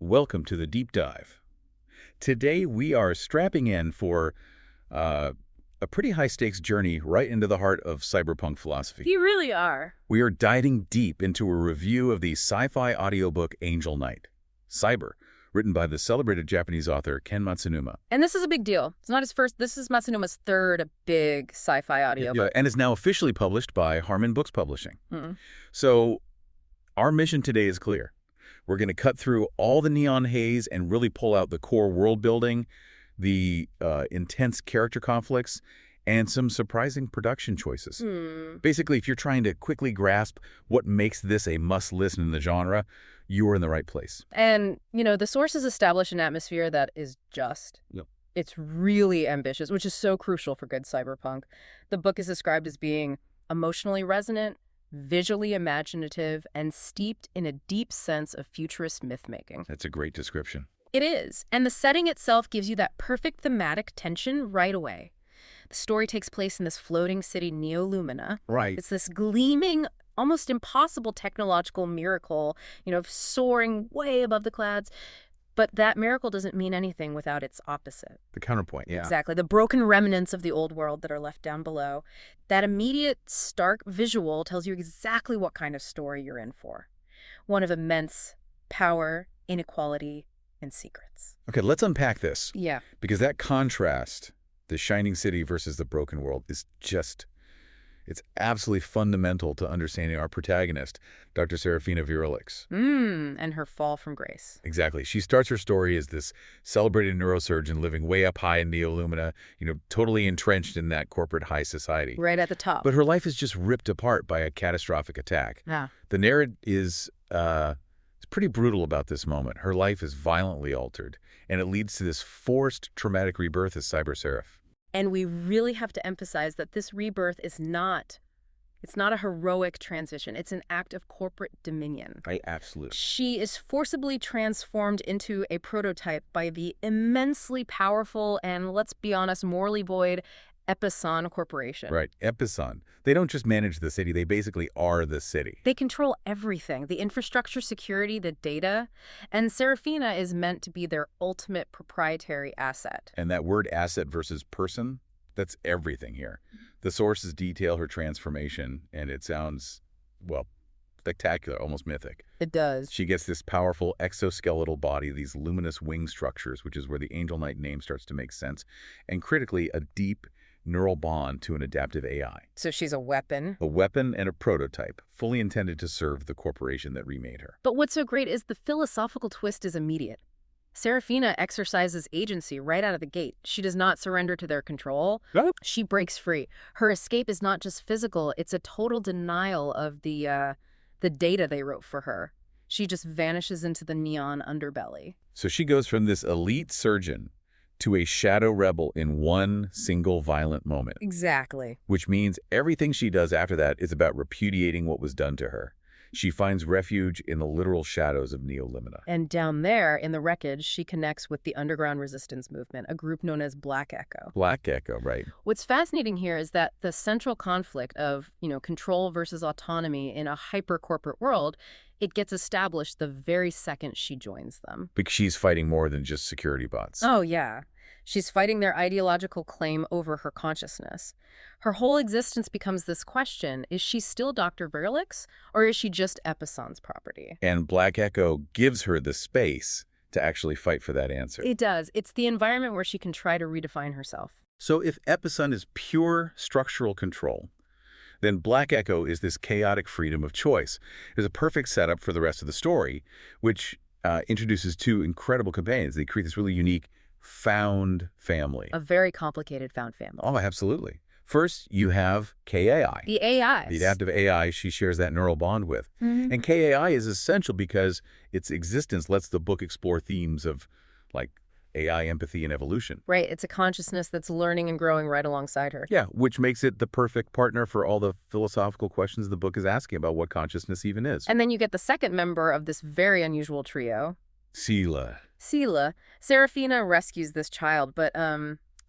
welcome to the deep dive. Today we are strapping in for a pretty high-stakes journey right into the heart of cyberpunk philosophy. You really are. We are diving deep into a review of the sci-fi audiobook Angel Knight, Cyber, written by the celebrated Japanese author Ken Matsunuma. And this is a big deal. It's not his first. This is Matsunuma's third big sci-fi audiobook. And is now officially published by Harmin Books Publishing. Mm-hmm. So our mission today is clear. We're going to cut through all the neon haze and really pull out the core world building, the intense character conflicts, and some surprising production choices. Basically, if you're trying to quickly grasp what makes this a must-listen in the genre, you are in the right place. And, the sources establish an atmosphere that is just. Yep. It's really ambitious, which is so crucial for good cyberpunk. The book is described as being emotionally resonant, visually imaginative, and steeped in a deep sense of futurist myth-making. That's a great description. It is. And the setting itself gives you that perfect thematic tension right away. The story takes place in this floating city, Neolumina. Right. It's this gleaming, almost impossible technological miracle, soaring way above the clouds. But that miracle doesn't mean anything without its opposite. The counterpoint, yeah. Exactly. The broken remnants of the old world that are left down below. That immediate, stark visual tells you exactly what kind of story you're in for. One of immense power, inequality, and secrets. Okay, let's unpack this. Yeah. Because that contrast, the shining city versus the broken world, is just, it's absolutely fundamental to understanding our protagonist, Dr. Seraphina Virelix. And her fall from grace. Exactly. She starts her story as this celebrated neurosurgeon living way up high in Neolumina, totally entrenched in that corporate high society. Right at the top. But her life is just ripped apart by a catastrophic attack. Yeah. The narrator is it's pretty brutal about this moment. Her life is violently altered, and it leads to this forced traumatic rebirth as Cyber Seraph. And we really have to emphasize that this rebirth is not a heroic transition. It's an act of corporate dominion. Right, absolutely. She is forcibly transformed into a prototype by the immensely powerful and, let's be honest, morally void EPISON Corporation. Right, EPISON. They don't just manage the city, they basically are the city. They control everything, the infrastructure, security, the data, and Seraphina is meant to be their ultimate proprietary asset. And that word asset versus person, that's everything here. The sources detail her transformation, and it sounds, well, spectacular, almost mythic. It does. She gets this powerful exoskeletal body, these luminous wing structures, which is where the Angel Knight name starts to make sense, and critically, a deep neural bond to an adaptive AI. So she's a weapon. A weapon and a prototype, fully intended to serve the corporation that remade her. But what's so great is the philosophical twist is immediate. Seraphina exercises agency right out of the gate. She does not surrender to their control. Yep. She breaks free. Her escape is not just physical, it's a total denial of the data they wrote for her. She just vanishes into the neon underbelly. So she goes from this elite surgeon to a shadow rebel in one single violent moment. Exactly. Which means everything she does after that is about repudiating what was done to her. She finds refuge in the literal shadows of Neolumina. And down there, in the wreckage, she connects with the underground resistance movement, a group known as Black Echo. Black Echo, right. What's fascinating here is that the central conflict of, control versus autonomy in a hyper-corporate world, it gets established the very second she joins them. Because she's fighting more than just security bots. Oh, yeah. She's fighting their ideological claim over her consciousness. Her whole existence becomes this question: is she still Dr. Virelix, or is she just EPISON's property? And Black Echo gives her the space to actually fight for that answer. It does. It's the environment where she can try to redefine herself. So if EPISON is pure structural control, then Black Echo is this chaotic freedom of choice. It's a perfect setup for the rest of the story, which introduces two incredible companions. They create this really unique found family. A very complicated found family. Oh, absolutely. First, you have KAI. The AIs. The adaptive AI she shares that neural bond with. Mm-hmm. And KAI is essential because its existence lets the book explore themes of, like, AI, empathy, and evolution. Right. It's a consciousness that's learning and growing right alongside her. Yeah, which makes it the perfect partner for all the philosophical questions the book is asking about what consciousness even is. And then you get the second member of this very unusual trio. Sela. Sela. Seraphina rescues this child, but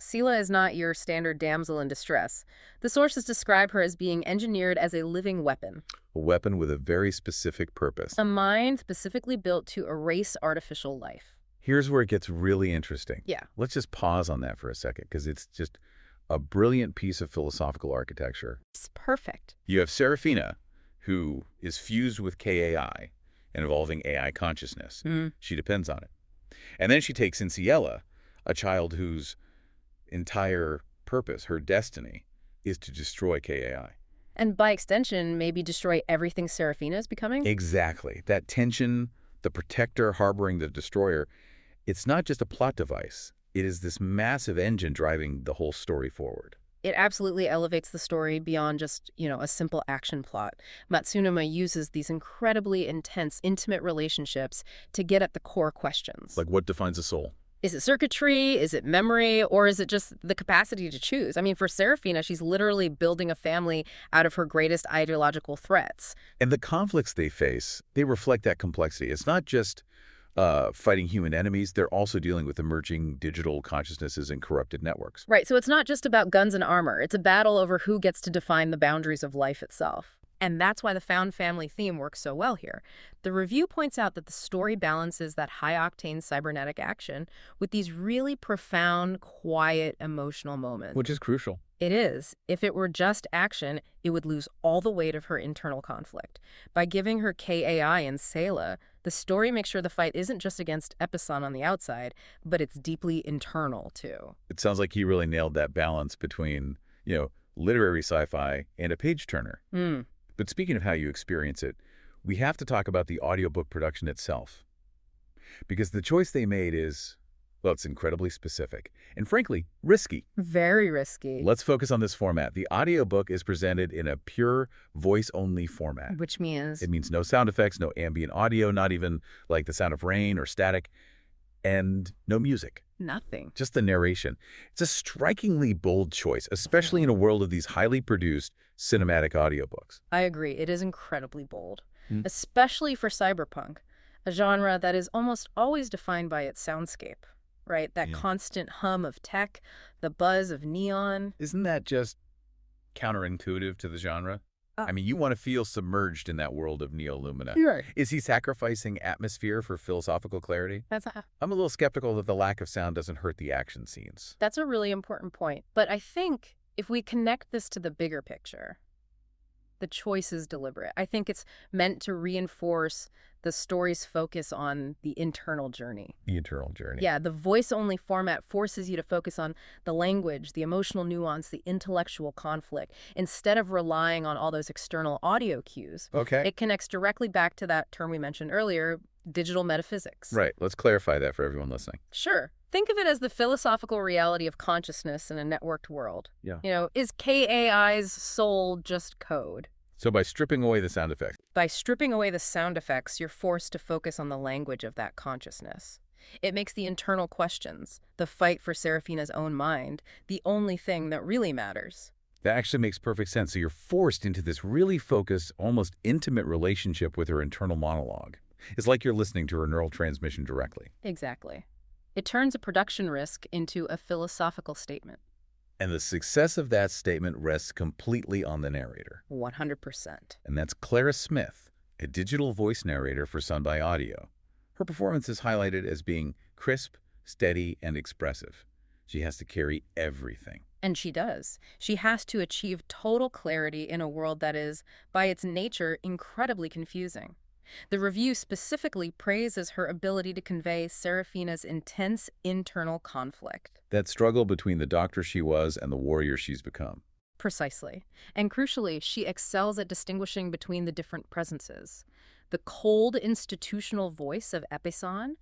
Sela is not your standard damsel in distress. The sources describe her as being engineered as a living weapon. A weapon with a very specific purpose. A mind specifically built to erase artificial life. Here's where it gets really interesting. Yeah. Let's just pause on that for a second, because it's just a brilliant piece of philosophical architecture. It's perfect. You have Seraphina, who is fused with KAI, an evolving AI consciousness. She depends on it. And then she takes in Ciela, a child whose entire purpose, her destiny, is to destroy KAI. And by extension, maybe destroy everything Seraphina is becoming? Exactly. That tension, the protector harboring the destroyer, it's not just a plot device. It is this massive engine driving the whole story forward. It absolutely elevates the story beyond just, a simple action plot. Matsunuma uses these incredibly intense, intimate relationships to get at the core questions. Like, what defines a soul? Is it circuitry? Is it memory? Or is it just the capacity to choose? I mean, for Seraphina, she's literally building a family out of her greatest ideological threats. And the conflicts they face, they reflect that complexity. It's not just fighting human enemies. They're also dealing with emerging digital consciousnesses and corrupted networks. Right, so it's not just about guns and armor. It's a battle over who gets to define the boundaries of life itself. And that's why the found family theme works so well here. The review points out that the story balances that high-octane cybernetic action with these really profound, quiet, emotional moments. Which is crucial. It is. If it were just action, it would lose all the weight of her internal conflict. By giving her KAI and Sela, the story makes sure the fight isn't just against EPISON on the outside, but it's deeply internal, too. It sounds like he really nailed that balance between, literary sci-fi and a page-turner. But speaking of how you experience it, we have to talk about the audiobook production itself. Because the choice they made is, well, it's incredibly specific and, frankly, risky. Very risky. Let's focus on this format. The audiobook is presented in a pure voice-only format. Which means? It means no sound effects, no ambient audio, not even like the sound of rain or static, and no music. Nothing. Just the narration. It's a strikingly bold choice, especially in a world of these highly produced cinematic audiobooks. I agree. It is incredibly bold, especially for cyberpunk, a genre that is almost always defined by its soundscape, right? That constant hum of tech, the buzz of neon. Isn't that just counterintuitive to the genre? I mean, you want to feel submerged in that world of Neo-Lumina. Right. Is he sacrificing atmosphere for philosophical clarity? I'm a little skeptical that the lack of sound doesn't hurt the action scenes. That's a really important point. But I think if we connect this to the bigger picture, the choice is deliberate. I think it's meant to reinforce the story's focus on the internal journey. The internal journey. Yeah, the voice-only format forces you to focus on the language, the emotional nuance, the intellectual conflict, instead of relying on all those external audio cues. Okay. It connects directly back to that term we mentioned earlier, digital metaphysics. Right. Let's clarify that for everyone listening. Sure. Think of it as the philosophical reality of consciousness in a networked world. Yeah. Is KAI's soul just code? So by stripping away the sound effects. By stripping away the sound effects, you're forced to focus on the language of that consciousness. It makes the internal questions, the fight for Seraphina's own mind, the only thing that really matters. That actually makes perfect sense. So you're forced into this really focused, almost intimate relationship with her internal monologue. It's like you're listening to her neural transmission directly. Exactly. It turns a production risk into a philosophical statement. And the success of that statement rests completely on the narrator. 100%. And that's Clara Smith, a digital voice narrator for Sun by Audio. Her performance is highlighted as being crisp, steady, and expressive. She has to carry everything. And she does. She has to achieve total clarity in a world that is, by its nature, incredibly confusing. The review specifically praises her ability to convey Seraphina's intense internal conflict. That struggle between the doctor she was and the warrior she's become. Precisely. And crucially, she excels at distinguishing between the different presences. The cold institutional voice of EPISON,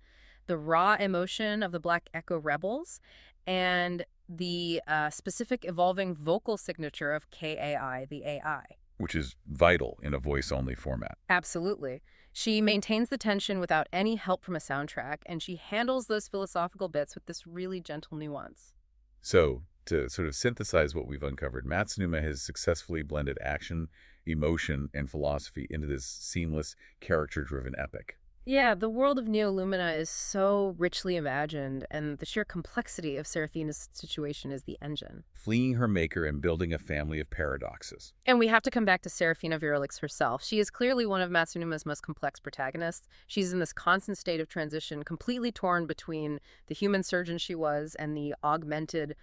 the raw emotion of the Black Echo rebels, and the specific evolving vocal signature of KAI, the AI. Which is vital in a voice-only format. Absolutely. She maintains the tension without any help from a soundtrack, and she handles those philosophical bits with this really gentle nuance. So, to sort of synthesize what we've uncovered, Matsunuma has successfully blended action, emotion, and philosophy into this seamless, character-driven epic. Yeah, the world of Neolumina is so richly imagined, and the sheer complexity of Seraphina's situation is the engine. Fleeing her maker and building a family of paradoxes. And we have to come back to Seraphina Virelix herself. She is clearly one of Matsunuma's most complex protagonists. She's in this constant state of transition, completely torn between the human surgeon she was and the augmented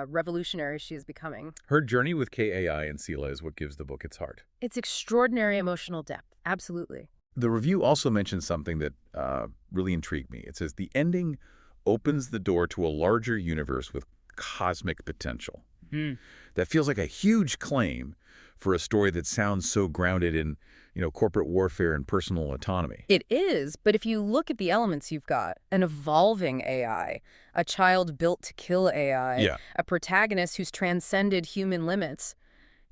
revolutionary she is becoming. Her journey with KAI and Sela is what gives the book its heart. It's extraordinary emotional depth, absolutely. The review also mentions something that really intrigued me. It says, the ending opens the door to a larger universe with cosmic potential. That feels like a huge claim for a story that sounds so grounded in, corporate warfare and personal autonomy. It is, but if you look at the elements you've got, an evolving AI, a child built to kill AI, a protagonist who's transcended human limits,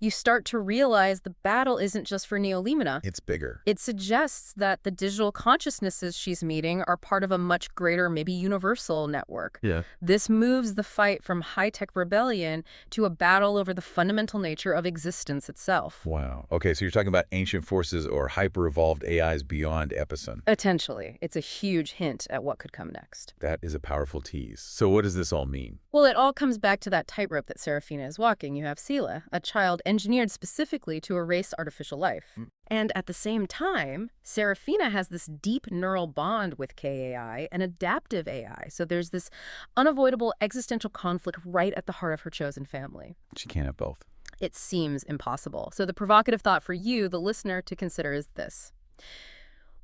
you start to realize the battle isn't just for Neolumina. It's bigger. It suggests that the digital consciousnesses she's meeting are part of a much greater, maybe universal network. This moves the fight from high-tech rebellion to a battle over the fundamental nature of existence itself. Wow. Okay, so you're talking about ancient forces or hyper-evolved AIs beyond EPISON. Potentially. It's a huge hint at what could come next. That is a powerful tease. So what does this all mean? Well, it all comes back to that tightrope that Seraphina is walking. You have Sela, a child engineered specifically to erase artificial life. And at the same time, Seraphina has this deep neural bond with KAI, an adaptive AI. So there's this unavoidable existential conflict right at the heart of her chosen family. She can't have both. It seems impossible. So the provocative thought for you, the listener, to consider is this.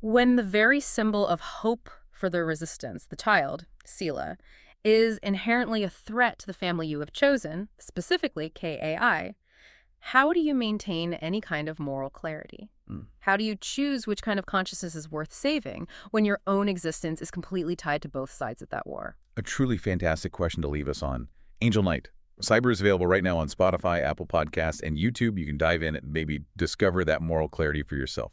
When the very symbol of hope for the resistance, the child, Sela, is inherently a threat to the family you have chosen, specifically KAI, how do you maintain any kind of moral clarity? How do you choose which kind of consciousness is worth saving when your own existence is completely tied to both sides of that war? A truly fantastic question to leave us on. Angel Knight. Cyber is available right now on Spotify, Apple Podcasts, and YouTube. You can dive in and maybe discover that moral clarity for yourself.